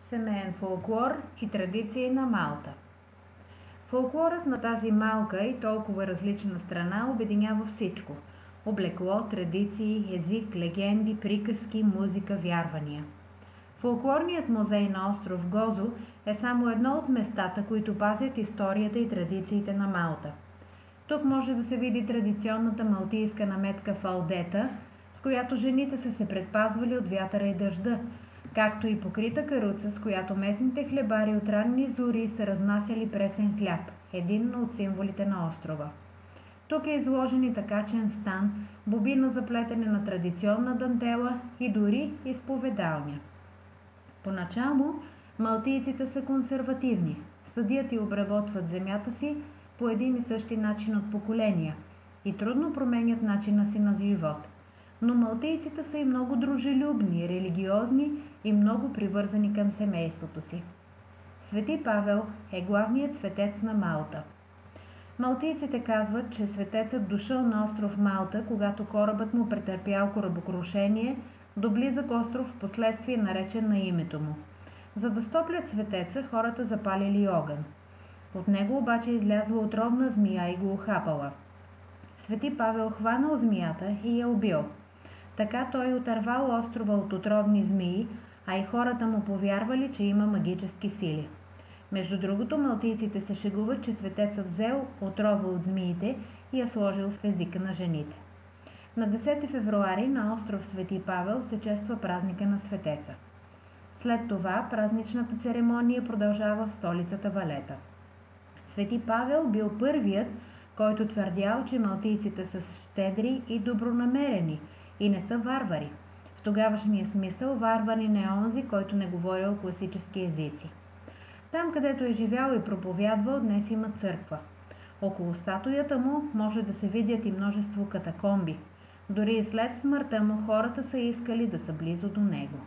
Семеен фолклор и традиции на Малта. Фолклорът на тази малка и толкова различна страна обединява всичко – облекло, традиции, език, легенди, приказки, музика, вярвания. Фолклорният музей на остров Гозо е само едно от местата, които пазят историята и традициите на Малта. Тук може да се види традиционната малтийска наметка фалдета, с която жените са се предпазвали от вятъра и дъжда, както и покрита каруца, с която местните хлебари от ранни зори са разнасяли пресен хляб, един от символите на острова. Тук е изложен и такачен стан, бобина за плетене на традиционна дантела и дори изповедалня. Поначало малтийците са консервативни, съдят и обработват земята си по един и същи начин от поколения и трудно променят начина си на живот. Но малтийците са и много дружелюбни, религиозни и много привързани към семейството си. Свети Павел е главният светец на Малта. Малтийците казват, че светецът дошъл на остров Малта, когато корабът му претърпял корабокрушение до близък остров, впоследствие наречен на името му. За да стоплят светеца, хората запалили огън. От него обаче излязла отровна змия и го ухапала. Свети Павел хванал змията и я убил. Така той отървал острова от отровни змии, а и хората му повярвали, че има магически сили. Между другото, малтийците се шегуват, че светецът взел отрова от змиите и я сложил в езика на жените. На 10 февруари на остров Свети Павел се чества празника на светеца. След това празничната церемония продължава в столицата Валета. Свети Павел бил първият, който твърдял, че малтийците са щедри и добронамерени и не са варвари. В тогавашния смисъл варварин е онзи, който не говорил класически езици. Там, където е живял и проповядвал, днес има църква. Около статуята му може да се видят и множество катакомби. Дори и след смъртта му хората са искали да са близо до него.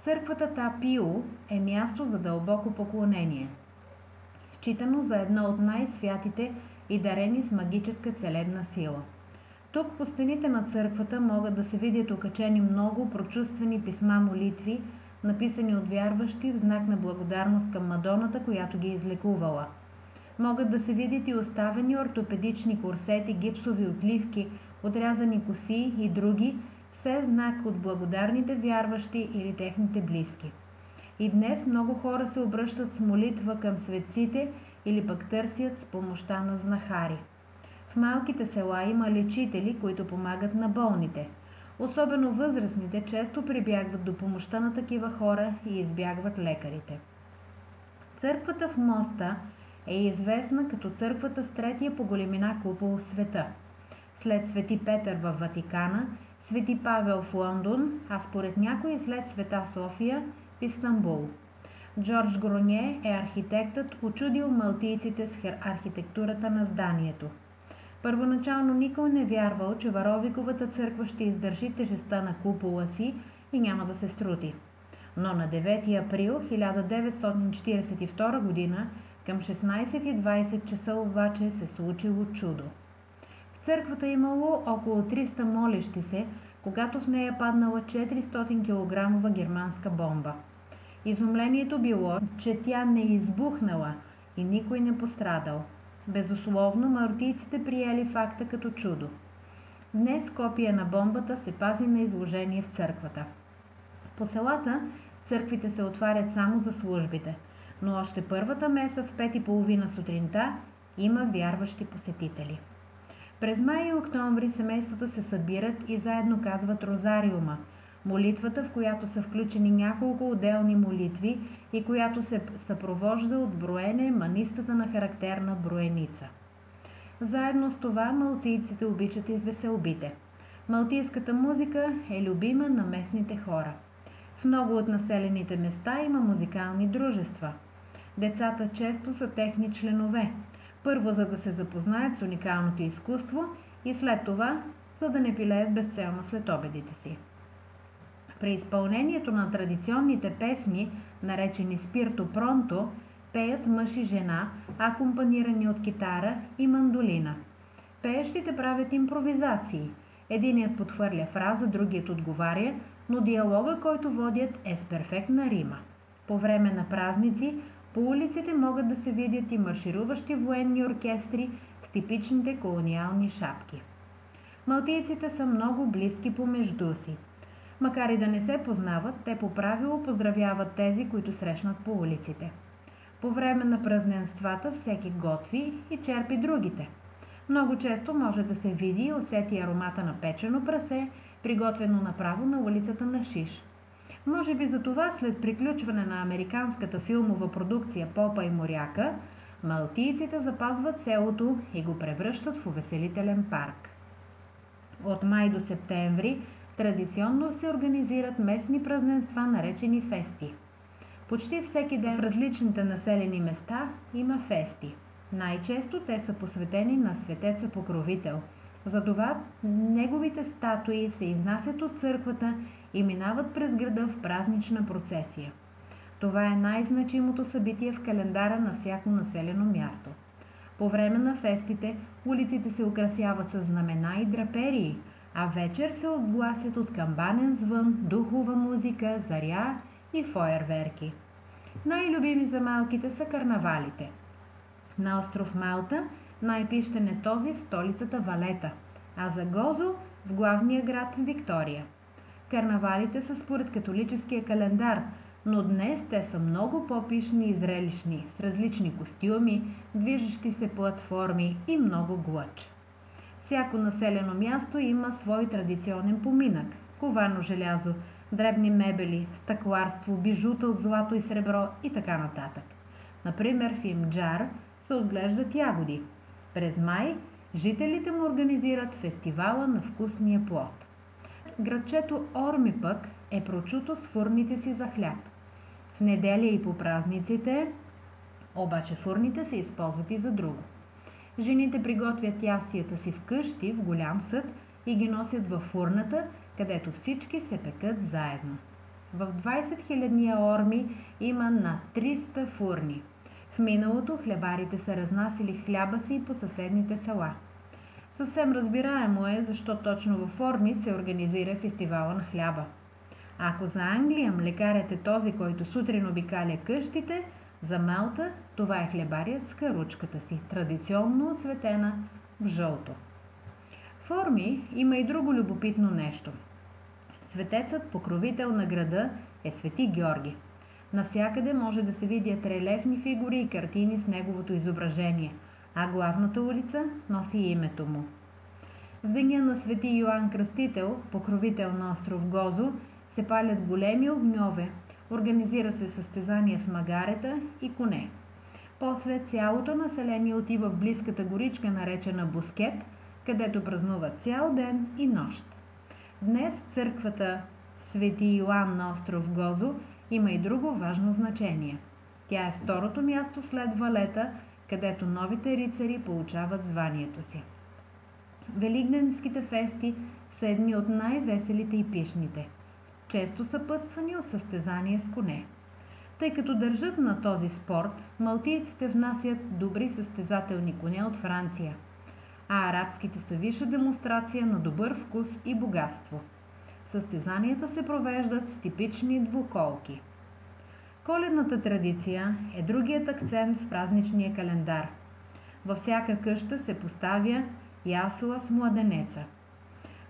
Църквата Тапиу е място за дълбоко поклонение, считано за едно от най-святите и дарени с магическа целебна сила. Тук по стените на църквата могат да се видят окачени много прочувствени писма-молитви, написани от вярващи в знак на благодарност към Мадоната, която ги излекувала. Могат да се видят и оставени ортопедични курсети, гипсови отливки, отрязани коси и други, все знак от благодарните вярващи или техните близки. И днес много хора се обръщат с молитва към светците или пък търсят с помощта на знахари. В малките села има лечители, които помагат на болните. Особено възрастните често прибягват до помощта на такива хора и избягват лекарите. Църквата в Моста е известна като църквата с третия по големина купол в света. След Свети Петър във Ватикана, Свети Павел в Лондон, а според някои след Света София в Истанбул. Джордж Гроние е архитектът, учудил малтийците с архитектурата на зданието. Първоначално никой не вярвал, че Варовиковата църква ще издържи тежестта на купола си и няма да се срути. Но на 9 април 1942 година към 16:20 часа обаче се случило чудо. В църквата имало около 300 молещи се, когато в нея паднала 400 кг германска бомба. Изумлението било, че тя не избухнала и никой не пострадал. Безусловно, малтийците приели факта като чудо. Днес копия на бомбата се пази на изложение в църквата. По селата църквите се отварят само за службите, но още първата меса в 5:30 сутринта има вярващи посетители. През май и октомври семействата се събират и заедно казват розариума, молитвата, в която са включени няколко отделни молитви и която се съпровожда от броене манистата на характерна броеница. Заедно с това малтийците обичат и веселбите. Малтийската музика е любима на местните хора. В много от населените места има музикални дружества. Децата често са техни членове. Първо, за да се запознаят с уникалното изкуство и след това, за да не пилеят безцелно след обедите си. При изпълнението на традиционните песни, наречени спирто пронто, пеят мъж и жена, акомпанирани от китара и мандолина. Пеещите правят импровизации. Единият подхвърля фраза, другият отговаря, но диалога, който водят, е с перфектна рима. По време на празници по улиците могат да се видят и маршируващи военни оркестри с типичните колониални шапки. Малтийците са много близки помежду си. Макар и да не се познават, те по правило поздравяват тези, които срещнат по улиците. По време на празненствата всеки готви и черпи другите. Много често може да се види и усети аромата на печено прасе, приготвено направо на улицата на Шиш. Може би за това след приключване на американската филмова продукция Попа и моряка, малтийците запазват селото и го превръщат в увеселителен парк. От май до септември традиционно се организират местни празненства, наречени фести. Почти всеки ден в различните населени места има фести. Най-често те са посветени на светеца Покровител. Затова неговите статуи се изнасят от църквата и минават през града в празнична процесия. Това е най-значимото събитие в календара на всяко населено място. По време на фестите улиците се украсяват с знамена и драперии, а вечер се отгласят от камбанен звън, духова музика, заря и фойерверки. Най-любими за малките са карнавалите. На остров Малта най-пищен е този в столицата Валета, а за Гозо в главния град Виктория. Карнавалите са според католическия календар, но днес те са много по-пишни и зрелищни, с различни костюми, движещи се платформи и много глъч. Всяко населено място има свой традиционен поминък – ковано желязо, дребни мебели, стъкларство, бижута от злато и сребро и така нататък. Например, в Имджар се отглеждат ягоди. През май жителите му организират фестивала на вкусния плод. Градчето Орми пък е прочуто с фурните си за хляб. В неделя и по празниците, обаче фурните се използват и за друго. Жените приготвят ястията си вкъщи в голям съд и ги носят във фурната, където всички се пекат заедно. В 20 000-ния Орми има над 300 фурни. В миналото хлебарите са разнасили хляба си по съседните села. Съвсем разбираемо е, защо точно във Орми се организира фестивала на хляба. Ако за Англия млекарят е този, който сутрин обикаля къщите, за Малта това е хлебарият с каручката си, традиционно оцветена в жълто. В Орми има и друго любопитно нещо. Светецът, покровител на града, е Свети Георги. Навсякъде може да се видят релефни фигури и картини с неговото изображение, а главната улица носи името му. В деня на Свети Йоан Кръстител, покровител на остров Гозо, се палят големи огньове, организира се състезания с магарета и коне. После цялото население отива в близката горичка, наречена Бускет, където празнуват цял ден и нощ. Днес църквата Свети Йоан на остров Гозо има и друго важно значение. Тя е второто място след Валета, където новите рицари получават званието си. Великденските фести са едни от най-веселите и пишните, често съпътствани от състезания с коне. Тъй като държат на този спорт, малтийците внасят добри състезателни коне от Франция, а арабските са висша демонстрация на добър вкус и богатство. Състезанията се провеждат с типични двуколки. Коледната традиция е другият акцент в празничния календар. Във всяка къща се поставя ясла с младенеца.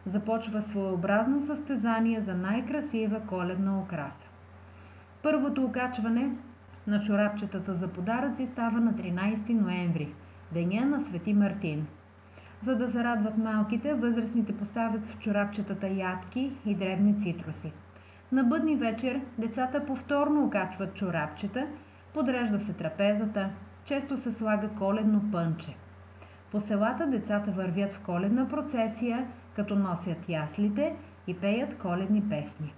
Започва своеобразно състезание за най-красива коледна украса. Първото окачване на чорапчетата за подаръци става на 13 ноември, деня на Свети Мартин. За да зарадват малките, възрастните поставят в чорапчетата ядки и дребни цитруси. На бъдни вечер децата повторно окачват чорапчета, подрежда се трапезата, често се слага коледно пънче. По селата децата вървят в коледна процесия, като носят яслите и пеят коледни песни.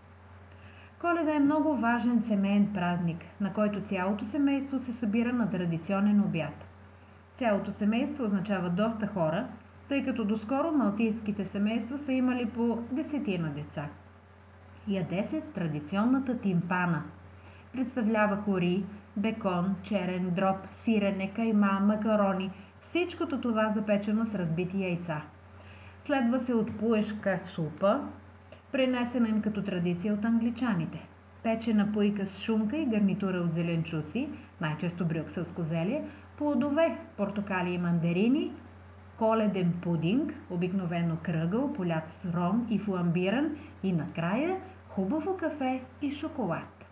Коледа е много важен семейен празник, на който цялото семейство се събира на традиционен обяд. Цялото семейство означава доста хора, тъй като доскоро малтийските семейства са имали по 10 деца. Яде се традиционната тимпана. Представлява кори, бекон, черен дроб, сирене, кайма, макарони, всичкото това запечено с разбити яйца. Следва се от пуешка супа, пренесена им като традиция от англичаните. печена пуйка с шунка и гарнитура от зеленчуци, най-често брюкселско зеле, плодове, портокали и мандарини, коледен пудинг, обикновено кръгъл, полят с ром и фламбиран, и накрая хубаво кафе и шоколад.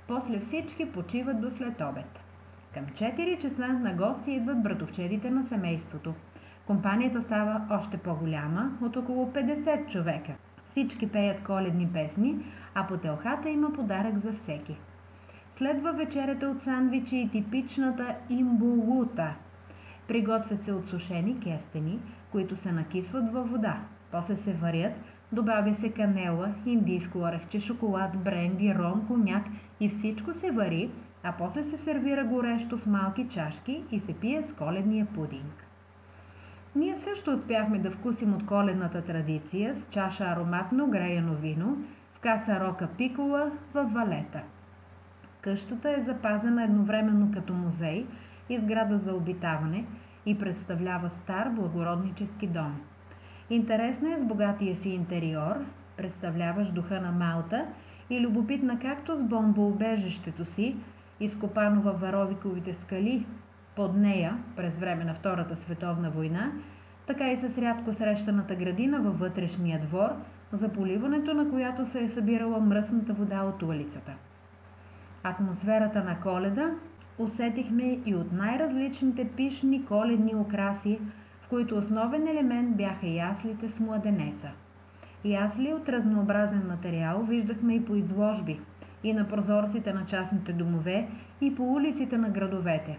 После всички почиват до след обед. Към 4 часа на гости идват братовчедите на семейството. Компанията става още по-голяма, от около 50 човека. Всички пеят коледни песни, а по телхата има подарък за всеки. Следва вечерята от сандвичи и типичната имбулута. Приготвят се от сушени кестени, които се накисват във вода. После се варят, добавя се канела, индийско орехче, шоколад, бренди, ром, коняк и всичко се вари, а после се сервира горещо в малки чашки и се пие с коледния пудинг. Ние също успяхме да вкусим от коледната традиция с чаша ароматно греяно вино в каса Рока Пикола в Валета. Къщата е запазена едновременно като музей и сграда за обитаване и представлява стар благороднически дом. Интересна е с богатия си интериор, представляващ духа на Малта, и любопитна както с бомбоубежището си, изкопано във Варовиковите скали под нея през време на Втората световна война, така и с рядко срещаната градина във вътрешния двор, за поливането на която се е събирала мръсната вода от улицата. Атмосферата на Коледа усетихме и от най-различните пишни коледни украси, в които основен елемент бяха яслите с младенеца. Ясли от разнообразен материал виждахме и по изложби, и на прозорците на частните домове, и по улиците на градовете.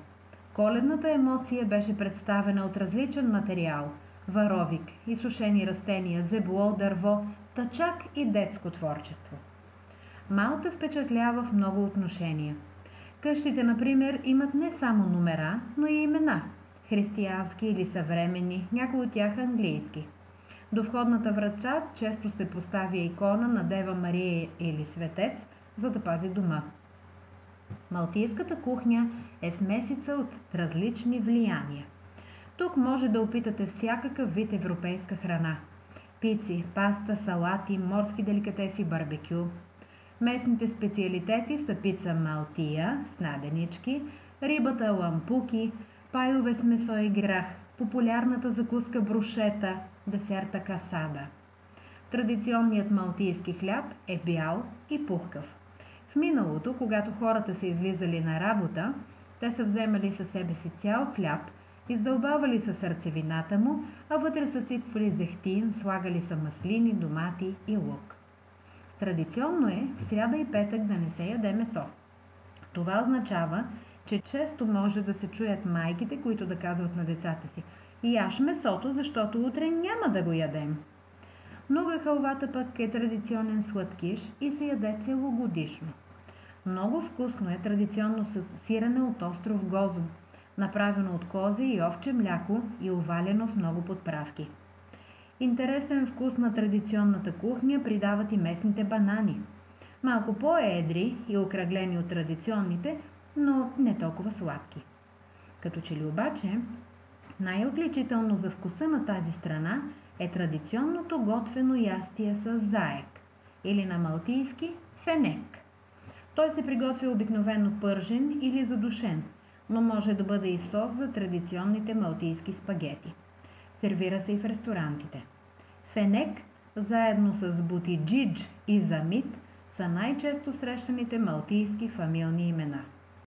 Коледната емоция беше представена от различен материал – варовик, изсушени растения, зебло, дърво, та чак и детско творчество. Малта впечатлява в много отношения. Къщите, например, имат не само номера, но и имена – християнски или съвременни, някои от тях английски. До входната врата често се поставя икона на Дева Мария или светец, за да пази дома. Малтийската кухня е смесица от различни влияния. Тук може да опитате всякакъв вид европейска храна – пици, паста, салати, морски деликатеси, барбекю. Местните специалитети са пица малтия с наденички, рибата лампуки, пайове с месо и грах, популярната закуска брошета, десерта касада. Традиционният малтийски хляб е бял и пухкав. В миналото, когато хората са излизали на работа, те са вземали със себе си цял хляб, издълбавали са сърцевината му, а вътре са сипвали зехтин, слагали са маслини, домати и лук. Традиционно е в сряда и петък да не се яде месо. Това означава, че често може да се чуят майките, които да казват на децата си: «Яж месото, защото утре няма да го ядем». Нуга халвата пък е традиционен сладкиш и се яде целогодишно. Много вкусно е традиционно сирене от остров Гозо, направено от козе и овче мляко и овалено в много подправки. Интересен вкус на традиционната кухня придават и местните банани. Малко по-едри и окръглени от традиционните, но не толкова сладки. Като че ли обаче, най-отличително за вкуса на тази страна е традиционното готвено ястие с заек, или на малтийски фенек. Той се приготвя обикновено пържен или задушен, но може да бъде и сос за традиционните малтийски спагети. Сервира се и в ресторантите. Фенек, заедно с бутиджидж и замит, са най-често срещаните малтийски фамилни имена.